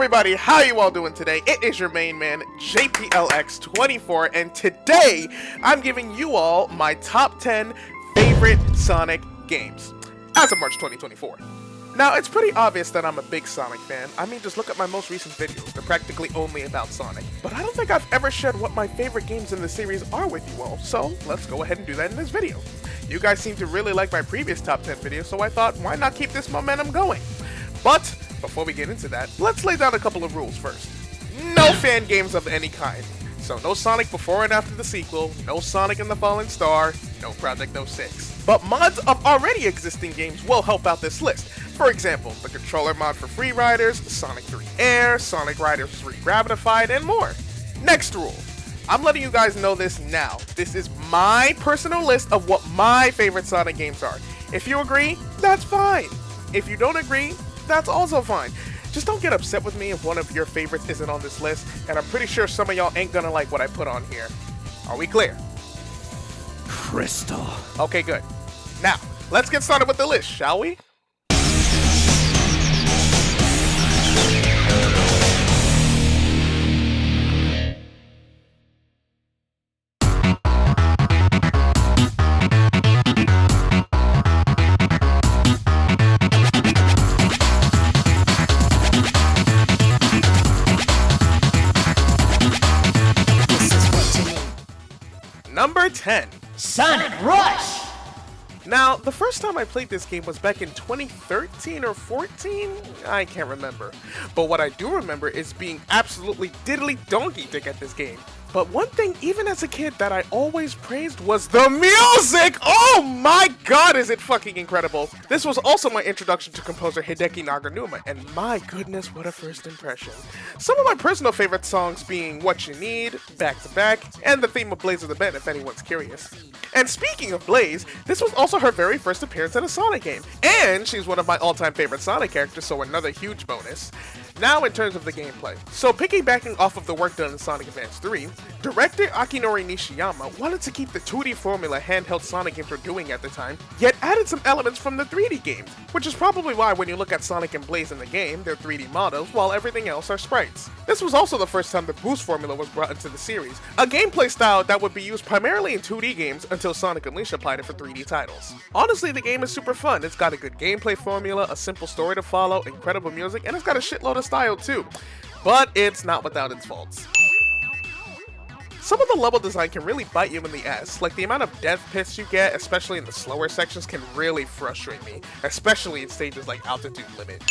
everybody, how you all doing today? It is your main man, JPLX24, and today I'm giving you all my top 10 favorite Sonic games as of March 2024. Now, it's pretty obvious that I'm a big Sonic fan. I mean, just look at my most recent videos. They're practically only about Sonic. But I don't think I've ever shared what my favorite games in the series are with you all, so let's go ahead and do that in this video. You guys seem to really like my previous top 10 videos, so I thought, why not keep this momentum going? But before we get into that, let's lay down a couple of rules first. No fan games of any kind. So no Sonic before and after the sequel, no Sonic and the Fallen Star, no Project 06. But mods of already existing games will help out this list. For example, the controller mod for Free Riders, Sonic 3 Air, Sonic Riders 3 Gravitified, and more. Next rule. I'm letting you guys know this now. This is my personal list of what my favorite Sonic games are. If you agree, that's fine. If you don't agree, that's also fine. Just don't get upset with me if one of your favorites isn't on this list, and I'm pretty sure some of y'all ain't gonna like what I put on here. Are we clear? Crystal. Okay, good. Now, let's get started with the list, shall we? Number 10. Sonic Rush! Now, the first time I played this game was back in 2013 or 14? I can't remember. But what I do remember is being absolutely diddly donkey dick at this game. But one thing, even as a kid, that I always praised was the music! Oh my god, is it fucking incredible! This was also my introduction to composer Hideki Naganuma, and my goodness, what a first impression. Some of my personal favorite songs being What You Need, Back to Back, and the theme of Blaze of the Ben, if anyone's curious. And speaking of Blaze, this was also her very first appearance in a Sonic game, and she's one of my all-time favorite Sonic characters, so another huge bonus. Now in terms of the gameplay. So piggybacking off of the work done in Sonic Advance 3, director Akinori Nishiyama wanted to keep the 2D formula handheld Sonic games were doing at the time, yet added some elements from the 3D games, which is probably why when you look at Sonic and Blaze in the game, they're 3D models, while everything else are sprites. This was also the first time the boost formula was brought into the series, a gameplay style that would be used primarily in 2D games until Sonic Unleashed applied it for 3D titles. Honestly, the game is super fun. It's got a good gameplay formula, a simple story to follow, incredible music, and it's got a shitload of style too. But it's not without its faults. Some of the level design can really bite you in the ass, like the amount of death pits you get, especially in the slower sections, can really frustrate me, especially in stages like Altitude Limit.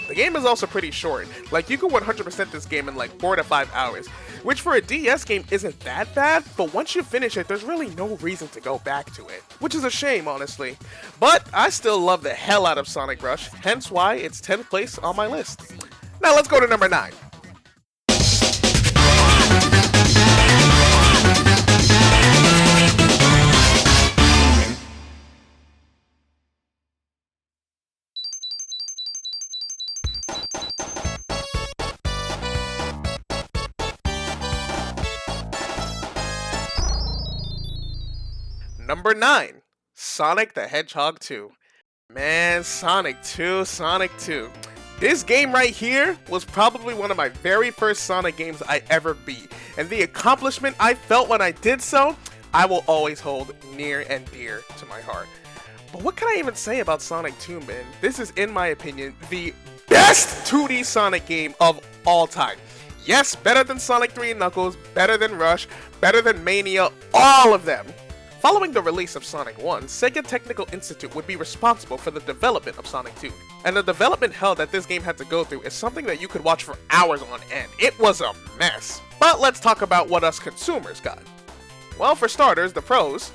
The game is also pretty short, like you can 100% this game in like 4 to 5 hours, which for a DS game isn't that bad, but once you finish it, there's really no reason to go back to it, which is a shame honestly. But I still love the hell out of Sonic Rush, hence why it's 10th place on my list. Now let's go to number 9. Number 9. Sonic the Hedgehog 2. Man, Sonic 2. This game right here was probably one of my very first Sonic games I ever beat, and the accomplishment I felt when I did so, I will always hold near and dear to my heart. But what can I even say about Sonic 2, man? This is, in my opinion, the best 2D Sonic game of all time. Yes, better than Sonic 3 and Knuckles, better than Rush, better than Mania, all of them. Following the release of Sonic 1, Sega Technical Institute would be responsible for the development of Sonic 2. And the development hell that this game had to go through is something that you could watch for hours on end. It was a mess. But let's talk about what us consumers got. Well, for starters, the pros.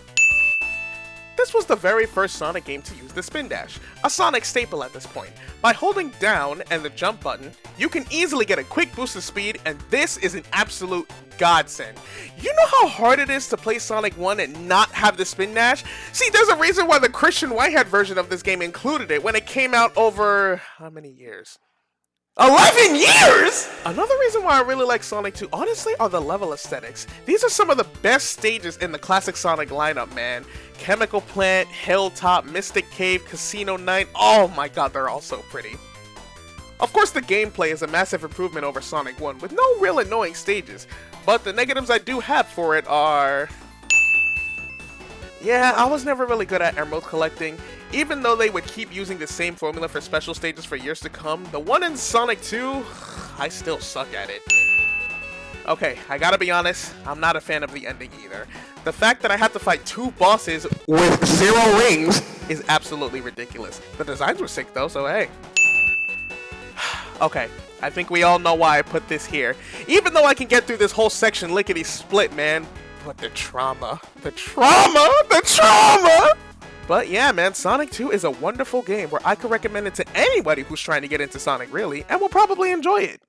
This was the very first Sonic game to use the spin dash, a Sonic staple at this point. By holding down and the jump button, you can easily get a quick boost of speed, and this is an absolute godsend. You know how hard it is to play Sonic 1 and not have the spin dash? See, there's a reason why the Christian Whitehead version of this game included it when it came out over how many years? 11 years?! Another reason why I really like Sonic 2, honestly, are the level aesthetics. These are some of the best stages in the classic Sonic lineup, man. Chemical Plant, Hilltop, Mystic Cave, Casino Night, oh my god, they're all so pretty. Of course, the gameplay is a massive improvement over Sonic 1 with no real annoying stages, but the negatives I do have for it are... Yeah, I was never really good at emerald collecting. Even though they would keep using the same formula for special stages for years to come, the one in Sonic 2, I still suck at it. Okay, I gotta be honest, I'm not a fan of the ending either. The fact that I have to fight 2 bosses with 0 rings is absolutely ridiculous. The designs were sick though, so hey. Okay, I think we all know why I put this here. Even though I can get through this whole section lickety-split, man. But the trauma. But yeah, man, Sonic 2 is a wonderful game where I could recommend it to anybody who's trying to get into Sonic, really, and will probably enjoy it.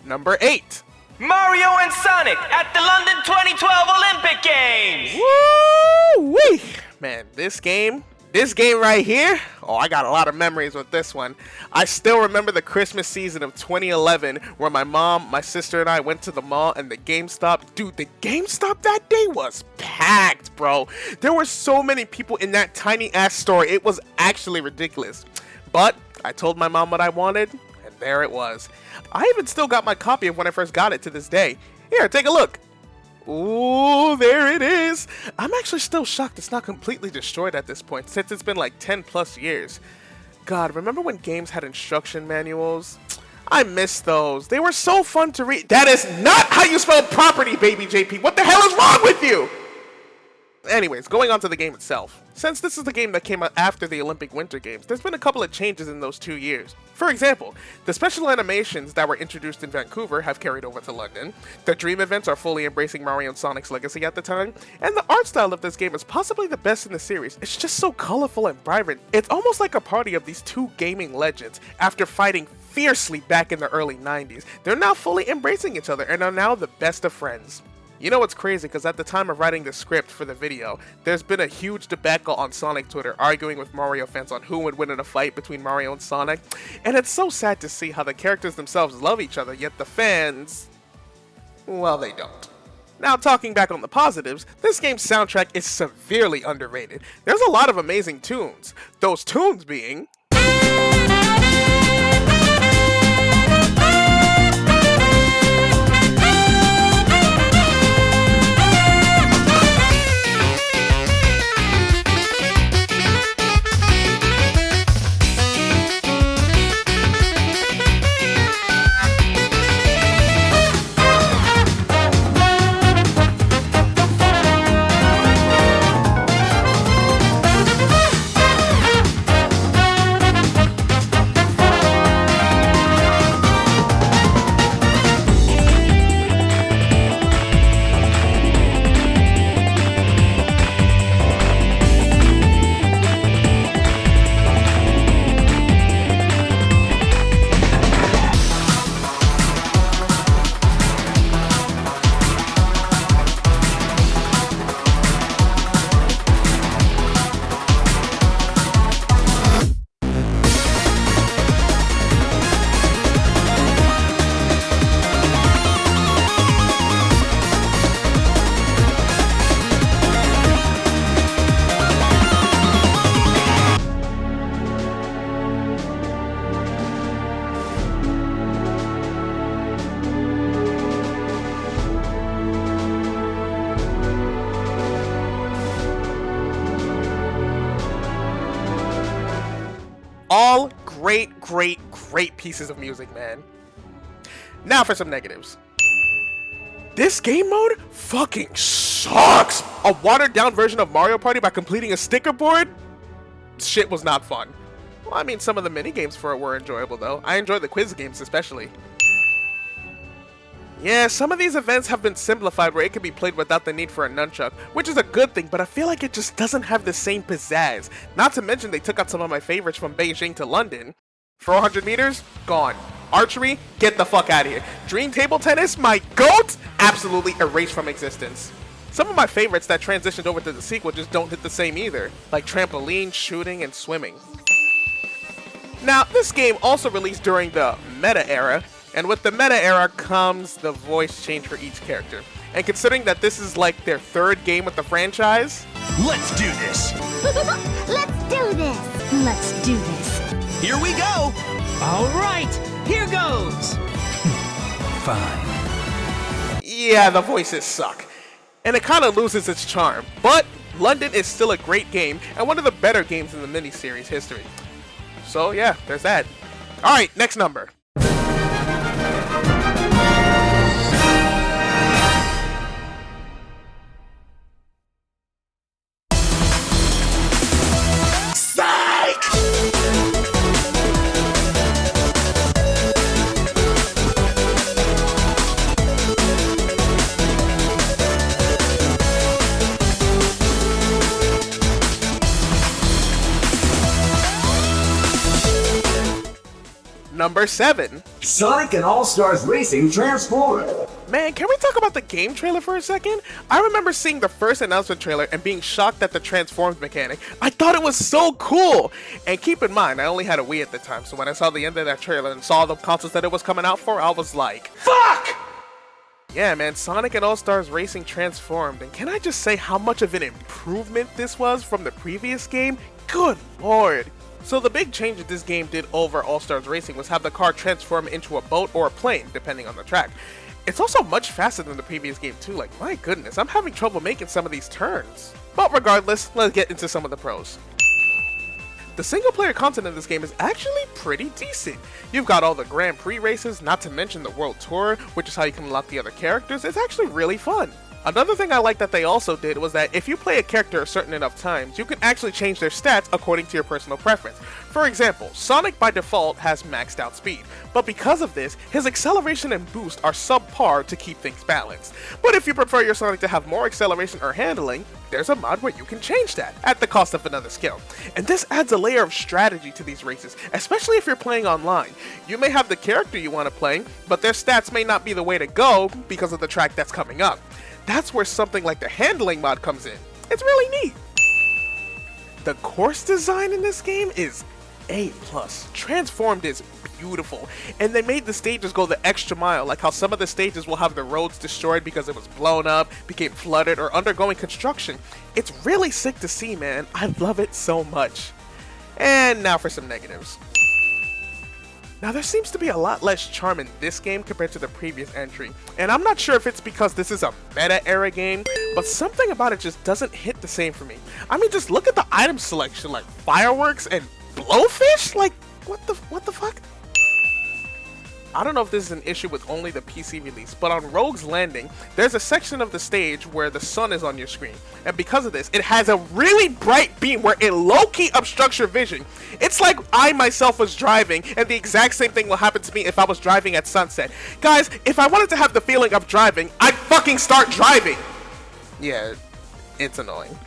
Number 8. Mario and Sonic at the London 2012 Olympic Games! Woo-wee! Man, this game right here, oh, I got a lot of memories with this one. I still remember the Christmas season of 2011 where my mom, my sister, and I went to the mall and the GameStop. Dude, the GameStop that day was packed, bro. There were so many people in that tiny-ass store. It was actually ridiculous. But I told my mom what I wanted, and there it was. I even still got my copy of when I first got it to this day. Here, take a look. Ooh, there it is. I'm actually still shocked it's not completely destroyed at this point, since it's been like 10 plus years. God, remember when games had instruction manuals? I miss those. They were so fun to read. That is not how you spell property, baby JP. What the hell is wrong with you? Anyways, going on to the game itself. Since this is the game that came out after the Olympic Winter Games, there's been a couple of changes in those 2 years. For example, the special animations that were introduced in Vancouver have carried over to London, the Dream events are fully embracing Mario and Sonic's legacy at the time, and the art style of this game is possibly the best in the series. It's just so colorful and vibrant. It's almost like a party of these 2 gaming legends after fighting fiercely back in the early 90s. They're now fully embracing each other and are now the best of friends. You know what's crazy, because at the time of writing the script for the video, there's been a huge debacle on Sonic Twitter arguing with Mario fans on who would win in a fight between Mario and Sonic, and it's so sad to see how the characters themselves love each other, yet the fans, well, they don't. Now, talking back on the positives, this game's soundtrack is severely underrated. There's a lot of amazing tunes, those tunes being... All great pieces of music, man. Now for some negatives. This game mode fucking sucks! A watered down version of Mario Party by completing a sticker board? Shit was not fun. Well, I mean, some of the mini games for it were enjoyable though. I enjoyed the quiz games especially. Yeah, some of these events have been simplified where it can be played without the need for a nunchuck, which is a good thing, but I feel like it just doesn't have the same pizzazz. Not to mention they took out some of my favorites from Beijing to London. 400 meters? Gone. Archery? Get the fuck out of here. Dream table tennis? My GOAT? Absolutely erased from existence. Some of my favorites that transitioned over to the sequel just don't hit the same either, like trampoline, shooting, and swimming. Now, this game also released during the Meta era, and with the Meta era comes the voice change for each character. And considering that this is like their third game with the franchise, Let's do this. Let's do this. Let's do this. Here we go. All right, here goes. Fine. yeah, the voices suck. And it kind of loses its charm. But London is still a great game and one of the better games in the miniseries history. So yeah, there's that. Alright, next number. Number 7. Sonic and All-Stars Racing Transformed. Man, can we talk about the game trailer for a second? I remember seeing the first announcement trailer and being shocked at the transformed mechanic. I thought it was so cool! And keep in mind, I only had a Wii at the time, so when I saw the end of that trailer and saw the consoles that it was coming out for, I was like, fuck! Yeah, man, Sonic and All-Stars Racing Transformed, and can I just say how much of an improvement this was from the previous game? Good lord! So the big change that this game did over All-Stars Racing was have the car transform into a boat or a plane, depending on the track. It's also much faster than the previous game too, like my goodness, I'm having trouble making some of these turns. But regardless, let's get into some of the pros. The single player content in this game is actually pretty decent. You've got all the Grand Prix races, not to mention the World Tour, which is how you can unlock the other characters. It's actually really fun. Another thing I like that they also did was that if you play a character a certain enough times, you can actually change their stats according to your personal preference. For example, Sonic by default has maxed out speed, but because of this, his acceleration and boost are subpar to keep things balanced. But if you prefer your Sonic to have more acceleration or handling, there's a mod where you can change that, at the cost of another skill. And this adds a layer of strategy to these races, especially if you're playing online. You may have the character you want to play, but their stats may not be the way to go because of the track that's coming up. That's where something like the handling mod comes in. It's really neat. The course design in this game is A+. Transformed is beautiful, and they made the stages go the extra mile, like how some of the stages will have the roads destroyed because it was blown up, became flooded, or undergoing construction. It's really sick to see, man. I love it so much. And now for some negatives. Now there seems to be a lot less charm in this game compared to the previous entry, and I'm not sure if it's because this is a meta era game, but something about it just doesn't hit the same for me. I mean, just look at the item selection, like fireworks and blowfish? Like, what the fuck? I don't know if this is an issue with only the PC release, but on Rogue's Landing, there's a section of the stage where the sun is on your screen, and because of this, it has a really bright beam where it low-key obstructs your vision. It's like I myself was driving, and the exact same thing will happen to me if I was driving at sunset. Guys, if I wanted to have the feeling of driving, I'd fucking start driving! Yeah, it's annoying.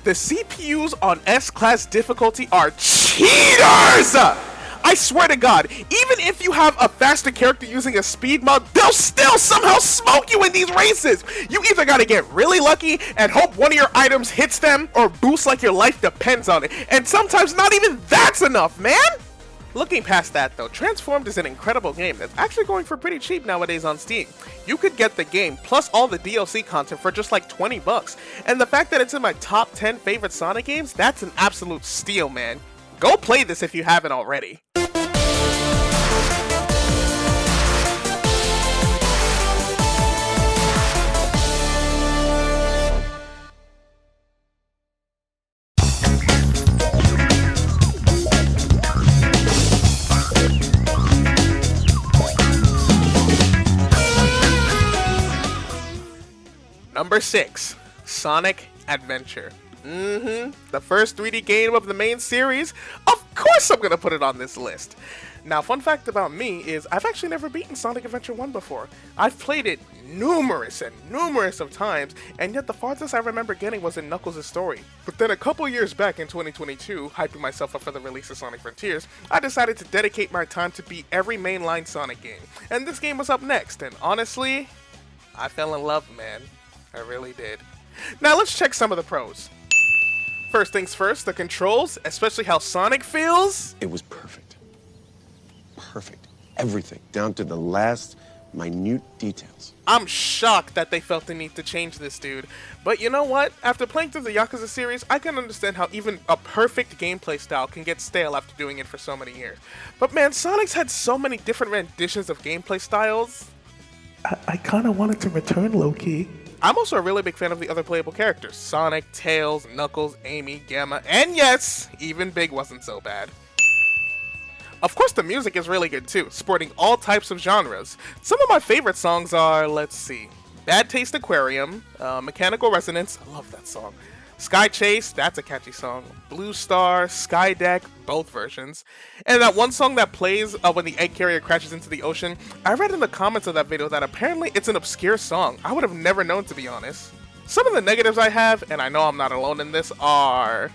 The CPUs on S-Class difficulty are cheaters! I swear to God, even if you have a faster character using a speed mod, they'll still somehow smoke you in these races! You either gotta get really lucky and hope one of your items hits them, or boost like your life depends on it. And sometimes not even that's enough, man! Looking past that though, Transformed is an incredible game that's actually going for pretty cheap nowadays on Steam. You could get the game plus all the DLC content for just like 20 bucks. And the fact that it's in my top 10 favorite Sonic games, that's an absolute steal, man. Go play this if you haven't already. Number 6, Sonic Adventure. The first 3D game of the main series. Of course I'm gonna put it on this list. Now, fun fact about me is I've actually never beaten Sonic Adventure 1 before. I've played it numerous of times, and yet the farthest I remember getting was in Knuckles' story. But then a couple years back in 2022, hyping myself up for the release of Sonic Frontiers, I decided to dedicate my time to beat every mainline Sonic game. And this game was up next, and honestly, I fell in love, man. I really did. Now let's check some of the pros. First things first, the controls, especially how Sonic feels. It was perfect. Perfect. Everything, down to the last minute details. I'm shocked that they felt the need to change this, dude. But you know what? After playing through the Yakuza series, I can understand how even a perfect gameplay style can get stale after doing it for so many years. But man, Sonic's had so many different renditions of gameplay styles. I kind of wanted to return, low-key. I'm also a really big fan of the other playable characters. Sonic, Tails, Knuckles, Amy, Gamma, and yes, even Big wasn't so bad. Of course, the music is really good too, sporting all types of genres. Some of my favorite songs are, let's see, Bad Taste Aquarium, Mechanical Resonance, I love that song. Sky Chase, that's a catchy song. Blue Star, Sky Deck, both versions. And that one song that plays when the egg carrier crashes into the ocean, I read in the comments of that video that apparently it's an obscure song. I would have never known, to be honest. Some of the negatives I have, and I know I'm not alone in this, are...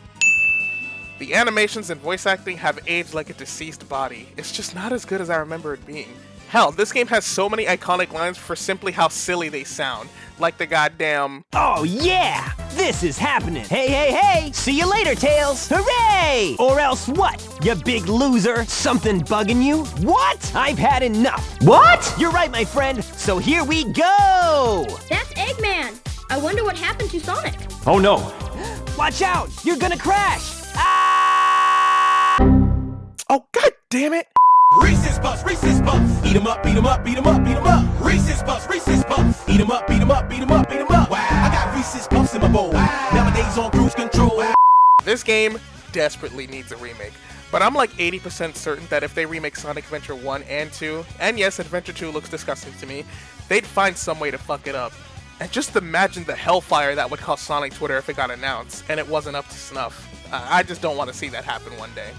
the animations and voice acting have aged like a deceased body. It's just not as good as I remember it being. Hell, this game has so many iconic lines for simply how silly they sound. Like the goddamn... Oh yeah! This is happening! Hey, hey, hey! See you later, Tails! Hooray! Or else what, you big loser? Something bugging you? What? I've had enough! What? You're right, my friend! So here we go! That's Eggman. I wonder what happened to Sonic. Oh no! Watch out! You're gonna crash! Ah! Oh, god damn it! Reese's Puffs, Reese's Puffs. Eat 'em up, beat 'em up, beat 'em up, beat 'em up. Reese's Puffs, Reese's Puffs. Eat 'em up, beat 'em up, beat 'em up, beat 'em up. Wow. I got Reese's Puffs in my bowl. Wow. Nowadays on cruise control. Wow. This game desperately needs a remake. But I'm like 80% certain that if they remake Sonic Adventure 1 and 2, and yes, Adventure 2 looks disgusting to me, they'd find some way to fuck it up. And just imagine the hellfire that would cause Sonic Twitter if it got announced and it wasn't up to snuff. I just don't want to see that happen one day.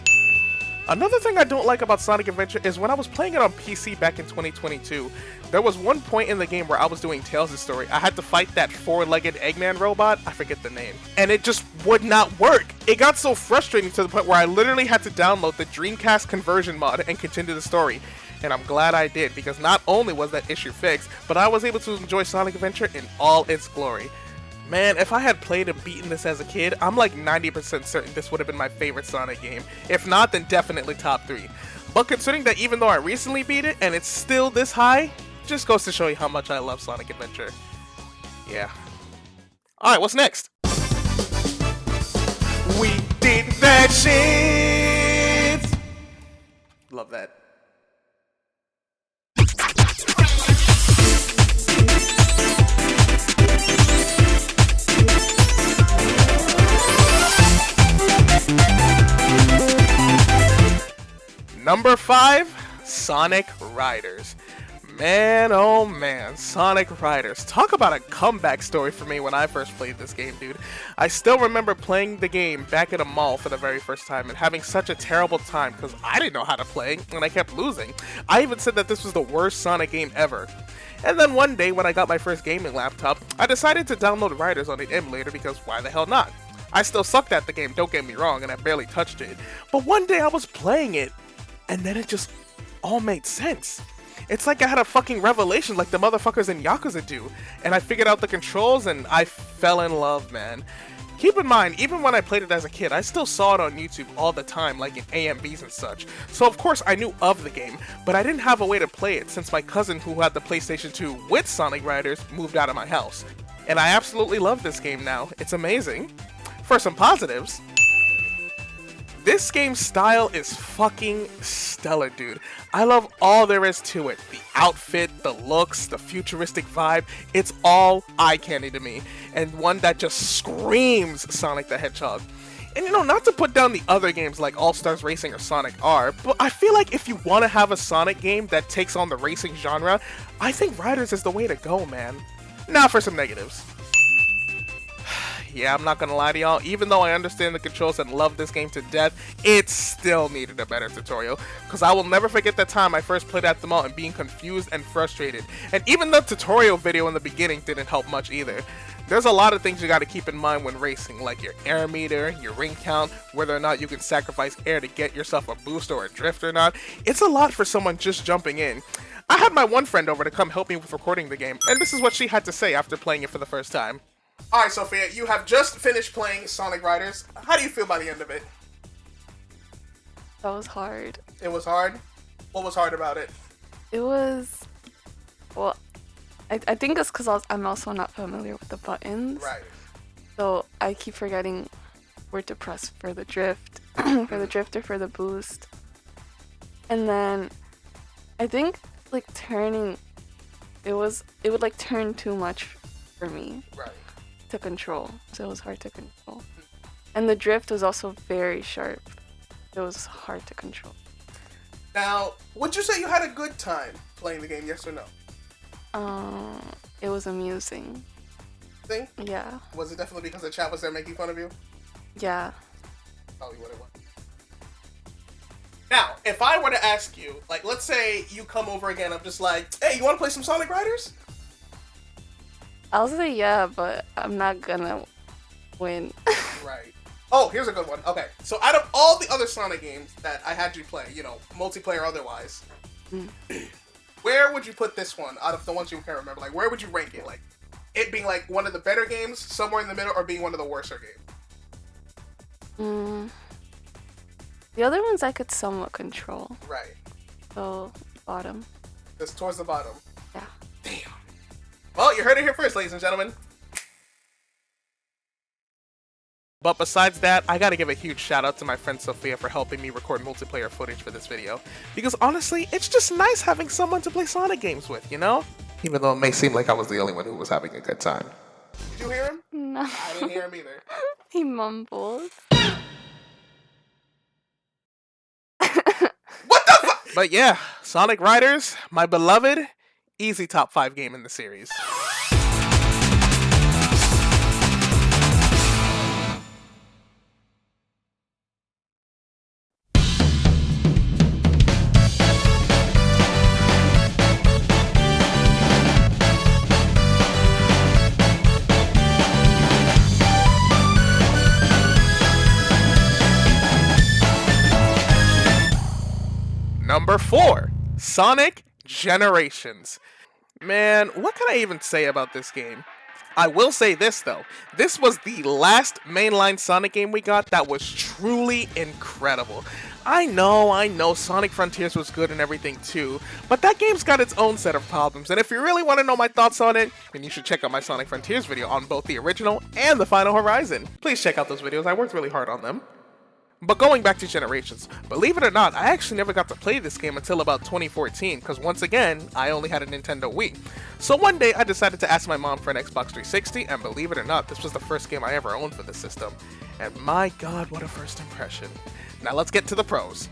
Another thing I don't like about Sonic Adventure is when I was playing it on PC back in 2022, there was one point in the game where I was doing Tails' story. I had to fight that four-legged Eggman robot, I forget the name, and it just would not work. It got so frustrating to the point where I literally had to download the Dreamcast conversion mod and continue the story. And I'm glad I did, because not only was that issue fixed, but I was able to enjoy Sonic Adventure in all its glory. Man, if I had played and beaten this as a kid, I'm like 90% certain this would have been my favorite Sonic game. If not, then definitely top 3. But considering that even though I recently beat it and it's still this high, just goes to show you how much I love Sonic Adventure. Yeah. Alright, what's next? We did that shit! Love that. Number 5, Sonic Riders. Man, oh man, Sonic Riders. Talk about a comeback story for me when I first played this game, dude. I still remember playing the game back at a mall for the very first time and having such a terrible time because I didn't know how to play and I kept losing. I even said that this was the worst Sonic game ever. And then one day when I got my first gaming laptop, I decided to download Riders on the emulator because why the hell not? I still sucked at the game, don't get me wrong, and I barely touched it. But one day I was playing it, and then it just all made sense. It's like I had a fucking revelation like the motherfuckers in Yakuza do. And I figured out the controls and I fell in love, man. Keep in mind, even when I played it as a kid, I still saw it on YouTube all the time, like in AMVs and such. So of course I knew of the game, but I didn't have a way to play it since my cousin who had the PlayStation 2 with Sonic Riders moved out of my house. And I absolutely love this game now. It's amazing. For some positives, this game's style is fucking stellar, dude. I love all there is to it. The outfit, the looks, the futuristic vibe. It's all eye candy to me. And one that just screams Sonic the Hedgehog. And you know, not to put down the other games like All-Stars Racing or Sonic R, but I feel like if you want to have a Sonic game that takes on the racing genre, I think Riders is the way to go, man. Now for some negatives. Yeah, I'm not gonna lie to y'all, even though I understand the controls and love this game to death, it still needed a better tutorial, because I will never forget that time I first played at the mall and being confused and frustrated. And even the tutorial video in the beginning didn't help much either. There's a lot of things you gotta keep in mind when racing, like your air meter, your ring count, whether or not you can sacrifice air to get yourself a boost or a drift or not. It's a lot for someone just jumping in. I had my one friend over to come help me with recording the game, and this is what she had to say after playing it for the first time. Alright, Sophia, you have just finished playing Sonic Riders. How do you feel by the end of it? That was hard. It was hard? What was hard about it? It was... Well, I think it's because I'm also not familiar with the buttons. Right. So I keep forgetting where to press for the drift, for the drift or for the boost. And then I think like turning, it would like turn too much for me. Right. To control. So it was hard to control. And the drift was also very sharp. It was hard to control. Now, would you say you had a good time playing the game, yes or no? It was amusing. Thing? Yeah. Was it definitely because the chat was there making fun of you? Yeah. Probably what it was. Now, if I were to ask you, like, let's say you come over again, I'm just like, hey, you want to play some Sonic Riders? I'll say yeah, but I'm not gonna win. Right. Oh, here's a good one. Okay, so out of all the other Sonic games that I had you play, you know, multiplayer otherwise, where would you put this one out of the ones you can remember? Like, where would you rank it? Like, it being like one of the better games, somewhere in the middle, or being one of the worser games? The other ones I could somewhat control. Right. So, bottom. Just towards the bottom. Yeah. Damn. Well, you heard it here first, ladies and gentlemen. But besides that, I gotta give a huge shout out to my friend Sofia for helping me record multiplayer footage for this video. Because honestly, it's just nice having someone to play Sonic games with, you know? Even though it may seem like I was the only one who was having a good time. Did you hear him? No. I didn't hear him either. He mumbled. What the fuck? But yeah, Sonic Riders, my beloved, easy top 5 game in the series. Number 4, Sonic Generations. Man, what can I even say about this game? I will say this though, this was the last mainline Sonic game we got that was truly incredible. I know, Sonic Frontiers was good and everything too, but that game's got its own set of problems, and if you really want to know my thoughts on it, then you should check out my Sonic Frontiers video on both the original and the Final Horizon. Please check out those videos, I worked really hard on them. But going back to Generations, believe it or not, I actually never got to play this game until about 2014, because once again, I only had a Nintendo Wii. So one day, I decided to ask my mom for an Xbox 360, and believe it or not, this was the first game I ever owned for the system. And my god, what a first impression. Now let's get to the pros.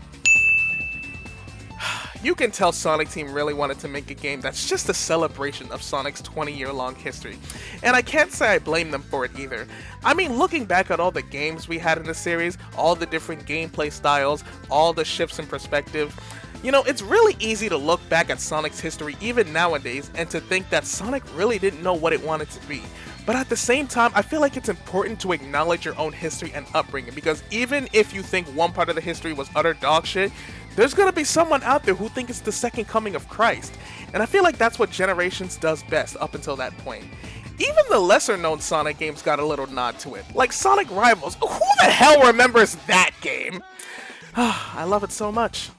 You can tell Sonic Team really wanted to make a game that's just a celebration of Sonic's 20-year-long history, and I can't say I blame them for it either. I mean, looking back at all the games we had in the series, all the different gameplay styles, all the shifts in perspective, you know, it's really easy to look back at Sonic's history even nowadays and to think that Sonic really didn't know what it wanted to be. But at the same time, I feel like it's important to acknowledge your own history and upbringing, because even if you think one part of the history was utter dog shit, there's gonna be someone out there who thinks it's the second coming of Christ. And I feel like that's what Generations does best up until that point. Even the lesser known Sonic games got a little nod to it, like Sonic Rivals. Who the hell remembers that game? I love it so much.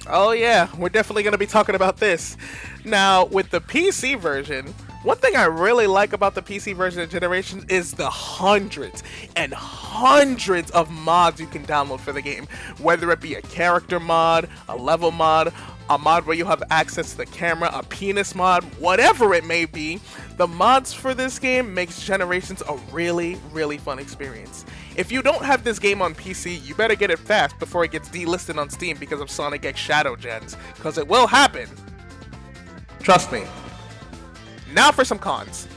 Oh yeah, we're definitely gonna be talking about this. Now, with the PC version, one thing I really like about the PC version of Generations is the hundreds and hundreds of mods you can download for the game. Whether it be a character mod, a level mod, a mod where you have access to the camera, a penis mod, whatever it may be, the mods for this game makes Generations a really, really fun experience. If you don't have this game on PC, you better get it fast before it gets delisted on Steam because of Sonic X Shadow Gens, because it will happen. Trust me. Now for some cons.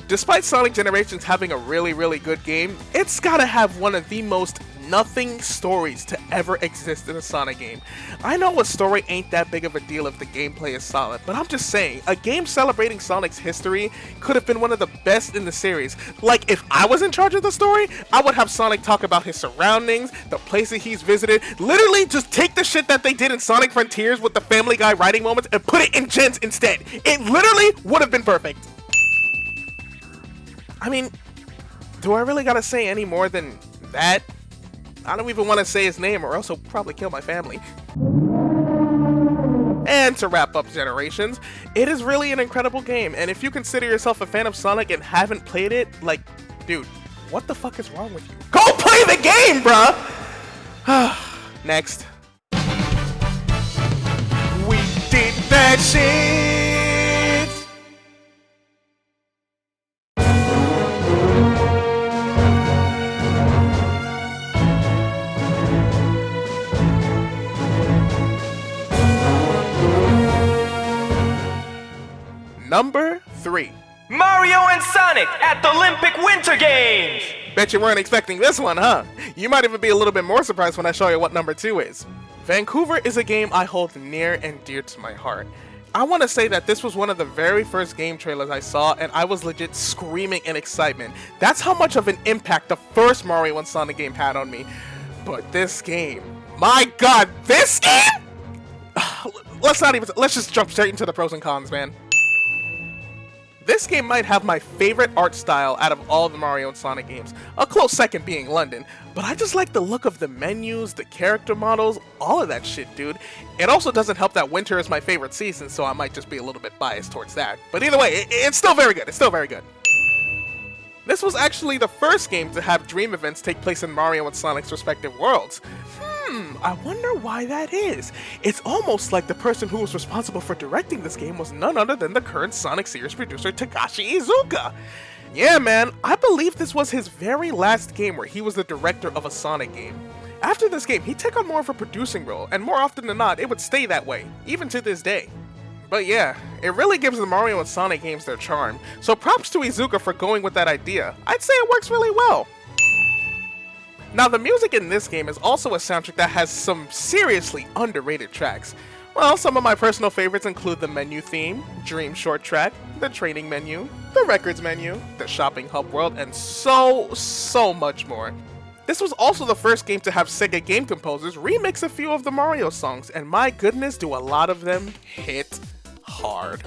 Despite Sonic Generations having a really, really good game, it's gotta have one of the most nothing stories to ever exist in a Sonic game. I know a story ain't that big of a deal if the gameplay is solid, but I'm just saying, a game celebrating Sonic's history could have been one of the best in the series. Like, if I was in charge of the story, I would have Sonic talk about his surroundings, the places he's visited, literally just take the shit that they did in Sonic Frontiers with the Family Guy writing moments and put it in Gens instead. It literally would have been perfect. I mean, do I really gotta say any more than that? I don't even want to say his name or else he'll probably kill my family. And to wrap up Generations, it is really an incredible game, and if you consider yourself a fan of Sonic and haven't played it, like, dude, what the fuck is wrong with you? Go play the game, bruh! Next. We did that shit! Number 3. Mario and Sonic at the Olympic Winter Games! Bet you weren't expecting this one, huh? You might even be a little bit more surprised when I show you what number 2 is. Vancouver is a game I hold near and dear to my heart. I want to say that this was one of the very first game trailers I saw, and I was legit screaming in excitement. That's how much of an impact the first Mario and Sonic game had on me. But this game, my god, this game? Let's just jump straight into the pros and cons, man. This game might have my favorite art style out of all the Mario and Sonic games, a close second being London, but I just like the look of the menus, the character models, all of that shit, dude. It also doesn't help that winter is my favorite season, so I might just be a little bit biased towards that. But either way, it's still very good, it's still very good. This was actually the first game to have dream events take place in Mario and Sonic's respective worlds. I wonder why that is. It's almost like the person who was responsible for directing this game was none other than the current Sonic series producer Takashi Iizuka. Yeah, man, I believe this was his very last game where he was the director of a Sonic game. After this game, he took on more of a producing role, and more often than not, it would stay that way, even to this day. But yeah, it really gives the Mario and Sonic games their charm, so props to Iizuka for going with that idea. I'd say it works really well. Now, the music in this game is also a soundtrack that has some seriously underrated tracks. Well, some of my personal favorites include the menu theme, Dream Short Track, the training menu, the records menu, the shopping hub world, and so much more. This was also the first game to have Sega game composers remix a few of the Mario songs, and my goodness, do a lot of them hit hard.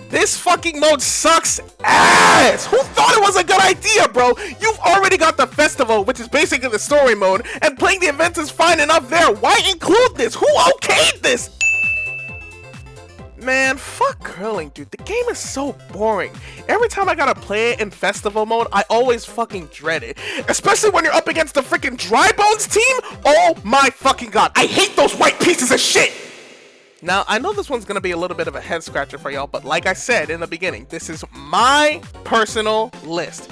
This fucking mode sucks ass! Who thought it was a good idea, bro? You've already got the festival, which is basically the story mode, and playing the events is fine enough there. Why include this? Who okayed this? Man, fuck curling, dude. The game is so boring. Every time I gotta play it in festival mode, I always fucking dread it. Especially when you're up against the freaking Dry Bones team? Oh my fucking god. I hate those white pieces of shit! Now, I know this one's gonna be a little bit of a head scratcher for y'all, but like I said in the beginning, this is my personal list.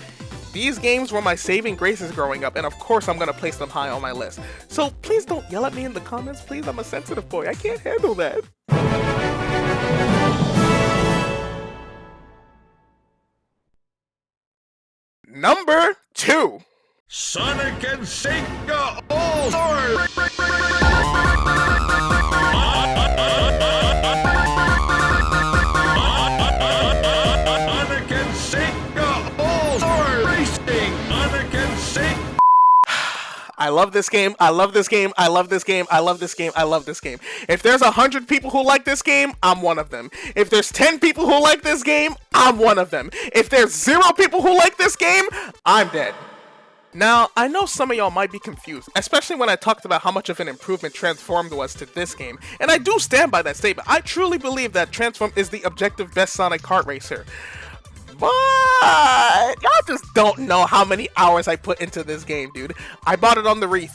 These games were my saving graces growing up, and of course I'm gonna place them high on my list. So please don't yell at me in the comments, please. I'm a sensitive boy. I can't handle that. Number 2. Sonic and Sega All-Stars! Sonic and Sega All-Stars Racing! Sonic and Sega... I love this game, I love this game, I love this game, I love this game, I love this game. If there's 100 people who like this game, I'm one of them. If there's 10 people who like this game, I'm one of them. If there's 0 people who like this game, I'm dead. Now, I know some of y'all might be confused, especially when I talked about how much of an improvement Transformed was to this game, and I do stand by that statement. I truly believe that Transformed is the objective best Sonic kart racer. But y'all just don't know how many hours I put into this game, dude. I bought it on the Wii.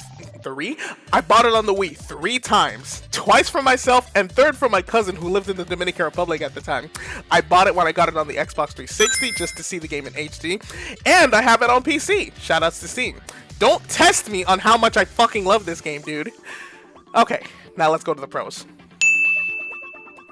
I bought it on the Wii 3 times. Twice for myself and 3rd for my cousin who lived in the Dominican Republic at the time. I bought it when I got it on the Xbox 360 just to see the game in HD. And I have it on PC. Shoutouts to Steam. Don't test me on how much I fucking love this game, dude. Okay, now let's go to the pros.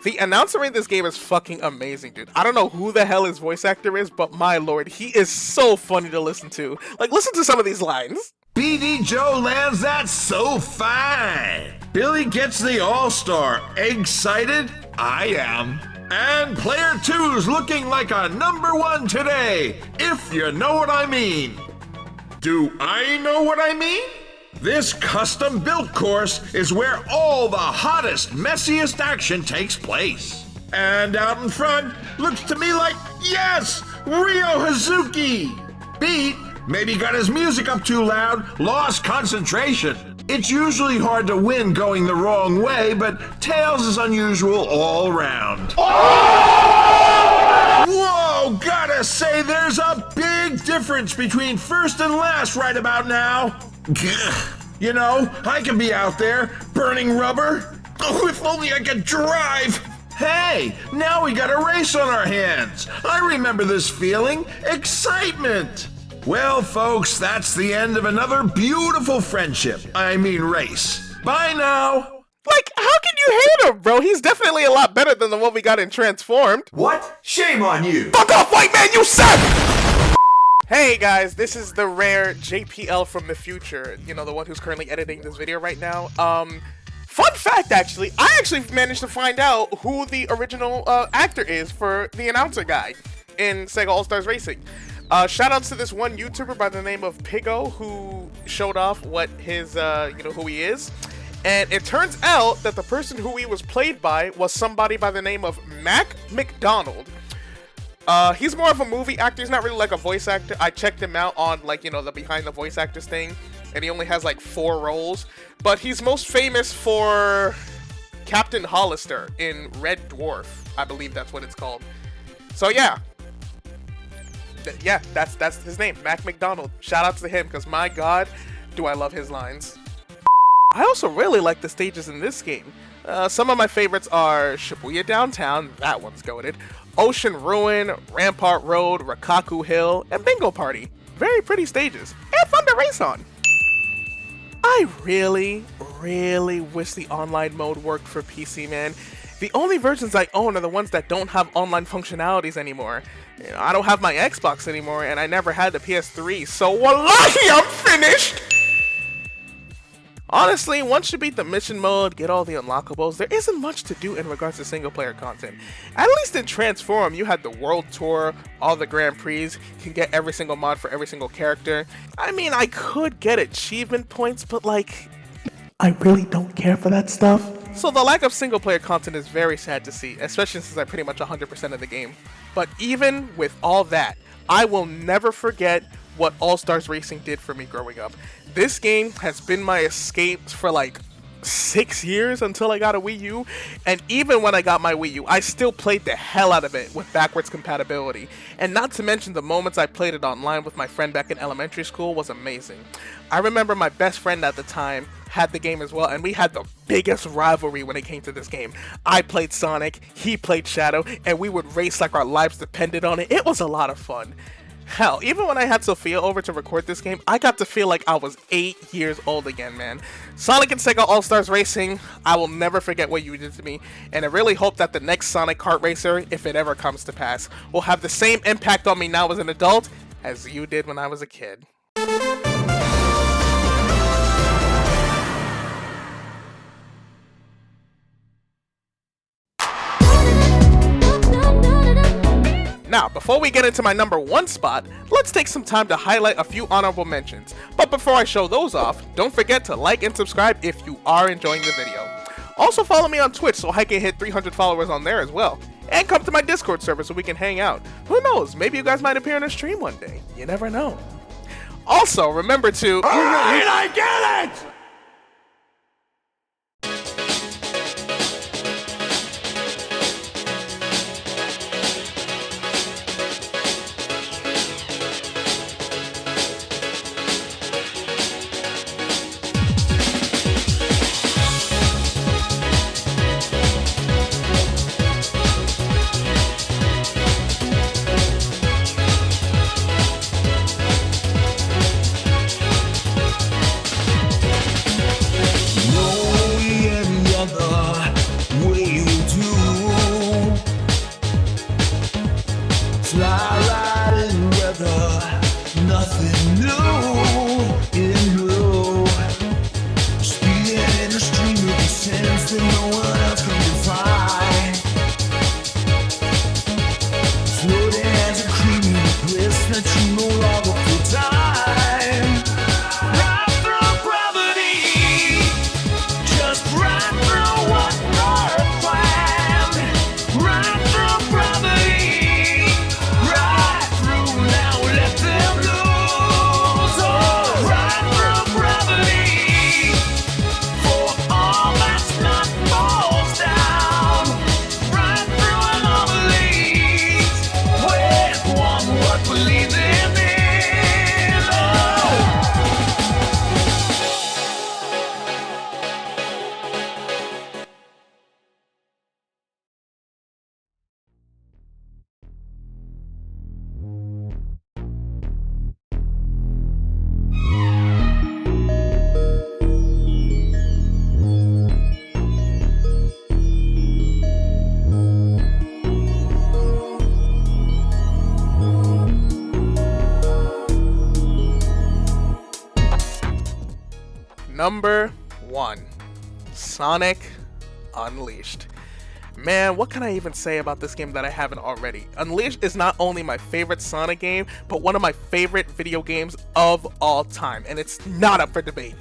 The announcer in this game is fucking amazing, dude. I don't know who the hell his voice actor is, but my lord, he is so funny to listen to. Like, listen to some of these lines. BD Joe lands that so fine. Billy gets the All-Star. Excited? I am. And player 2's looking like a #1 today, if you know what I mean. Do I know what I mean? This custom-built course is where all the hottest, messiest action takes place. And out in front, looks to me like, yes, Ryo Hazuki! Beat maybe got his music up too loud, lost concentration. It's usually hard to win going the wrong way, but Tails is unusual all round. Whoa, gotta say there's a big difference between first and last right about now. You know, I can be out there burning rubber. Oh, if only I could drive. Hey, now we got a race on our hands. I remember this feeling. Excitement. Well, folks, that's the end of another beautiful friendship. I mean race. Bye now. Like, how can you hate him, bro? He's definitely a lot better than the one we got in Transformed. What? Shame on you! Fuck off, white man, you suck! Hey guys, this is the rare JPL from the future. You know, the one who's currently editing this video right now. Fun fact, actually, I actually managed to find out who the original actor is for the announcer guy in Sega All-Stars Racing. Shoutouts to this one YouTuber by the name of Pigo who showed off what his, who he is. And it turns out that the person who he was played by was somebody by the name of Mac McDonald. He's more of a movie actor. He's not really like a voice actor. I checked him out on, like, you know, the behind the voice actors thing. And he only has like 4 roles. But he's most famous for Captain Hollister in Red Dwarf. I believe that's what it's called. So yeah. That's his name, Mac McDonald. Shoutouts to him, because my god, do I love his lines. I also really like the stages in this game. Some of my favorites are Shibuya Downtown, that one's goated, Ocean Ruin, Rampart Road, Rakaku Hill, and Bingo Party. Very pretty stages, and fun to race on. I really wish the online mode worked for PC, man. The only versions I own are the ones that don't have online functionalities anymore. You know, I don't have my Xbox anymore, and I never had the PS3, so wallahi, I'm finished! Honestly, once you beat the mission mode, get all the unlockables, there isn't much to do in regards to single player content. At least in Transform, you had the World Tour, all the Grand Prix, you can get every single mod for every single character. I mean, I could get achievement points, but like, I really don't care for that stuff. so the lack of single player content is very sad to see, especially since I pretty much 100% of the game. But even with all that, I will never forget what All-Stars Racing did for me growing up. This game has been my escape for like 6 years until I got a Wii U, and even when I got my Wii U, I still played the hell out of it with backwards compatibility. And not to mention the moments I played it online with my friend back in elementary school was amazing. I remember my best friend at the time had the game as well, and we had the biggest rivalry when it came to this game. I played Sonic, he played Shadow, and we would race like our lives depended on it. It was a lot of fun. Hell, even when I had Sofia over to record this game, I got to feel like I was 8 years old again, man. Sonic and Sega All-Stars Racing, I will never forget what you did to me, and I really hope that the next Sonic Kart Racer, if it ever comes to pass, will have the same impact on me now as an adult as you did when I was a kid. Now, before we get into my number 1 spot, let's take some time to highlight a few honorable mentions. But before I show those off, don't forget to like and subscribe if you are enjoying the video. Also follow me on Twitch so I can hit 300 followers on there as well. And come to my Discord server so we can hang out. Who knows, maybe you guys might appear on a stream one day. You never know. Also, remember to... Alright, I get it! Number 1, Sonic Unleashed. Man, what can I even say about this game that I haven't already? Unleashed is not only my favorite Sonic game, but one of my favorite video games of all time, and it's not up for debate.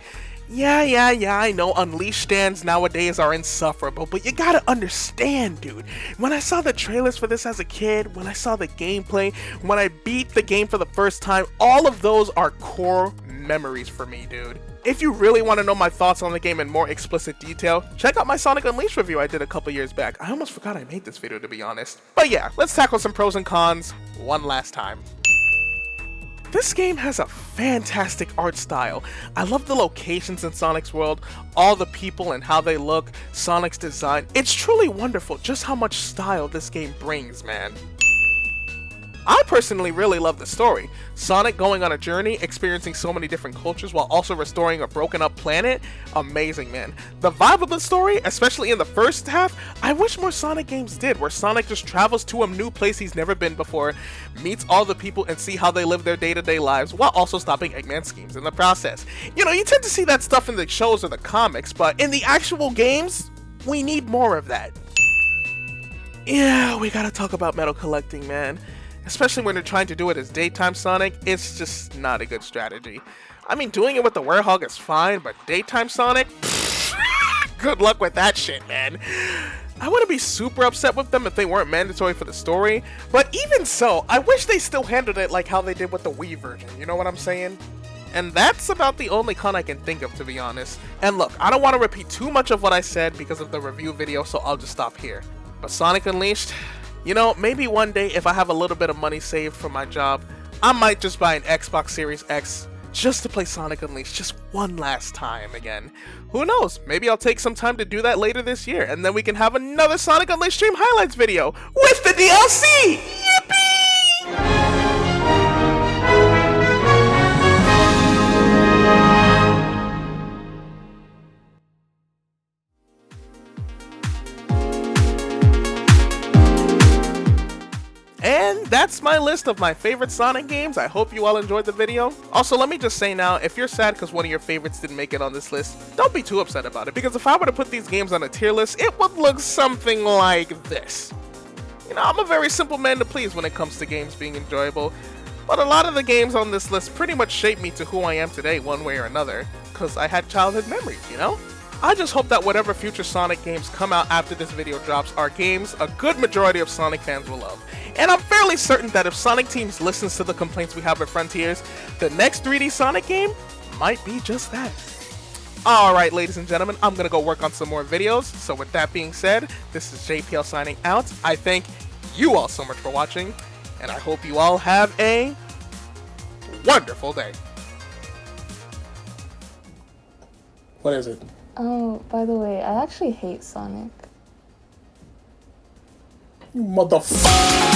Yeah, I know Unleashed stands nowadays are insufferable, but you gotta understand, dude. When I saw the trailers for this as a kid, when I saw the gameplay, when I beat the game for the first time, all of those are core memories for me, dude. If you really want to know my thoughts on the game in more explicit detail, check out my Sonic Unleashed review I did a couple years back. I almost forgot I made this video, to be honest. But yeah, let's tackle some pros and cons one last time. This game has a fantastic art style. I love the locations in Sonic's world, all the people and how they look, Sonic's design. It's truly wonderful just how much style this game brings, man. I personally really love the story. Sonic going on a journey, experiencing so many different cultures while also restoring a broken up planet. Amazing, man. The vibe of the story, especially in the first half, I wish more Sonic games did, where Sonic just travels to a new place he's never been before, meets all the people and see how they live their day-to-day lives while also stopping Eggman's schemes in the process. You know, you tend to see that stuff in the shows or the comics, but in the actual games, we need more of that. Yeah, we gotta talk about metal collecting, man. Especially when they're trying to do it as daytime Sonic, it's just not a good strategy. I mean, doing it with the Werehog is fine, but daytime Sonic? Good luck with that shit, man. I wouldn't be super upset with them if they weren't mandatory for the story, but even so, I wish they still handled it like how they did with the Wii version, you know what I'm saying? And that's about the only con I can think of, to be honest. And look, I don't want to repeat too much of what I said because of the review video, so I'll just stop here. But Sonic Unleashed? You know, maybe one day if I have a little bit of money saved from my job, I might just buy an Xbox Series X just to play Sonic Unleashed just one last time again. Who knows, maybe I'll take some time to do that later this year, and then we can have another Sonic Unleashed stream highlights video with the DLC! Yippee! And that's my list of my favorite Sonic games. I hope you all enjoyed the video. Also, let me just say now, if you're sad because one of your favorites didn't make it on this list, don't be too upset about it, because if I were to put these games on a tier list, it would look something like this. You know, I'm a very simple man to please when it comes to games being enjoyable, but a lot of the games on this list pretty much shaped me to who I am today one way or another, because I had childhood memories, you know? I just hope that whatever future Sonic games come out after this video drops are games a good majority of Sonic fans will love. And I'm fairly certain that if Sonic Teams listens to the complaints we have at Frontiers, the next 3D Sonic game might be just that. Alright, ladies and gentlemen, I'm gonna go work on some more videos. So with that being said, this is JPL signing out. I thank you all so much for watching, and I hope you all have a wonderful day. What is it? Oh, by the way, I actually hate Sonic. Motherfucker!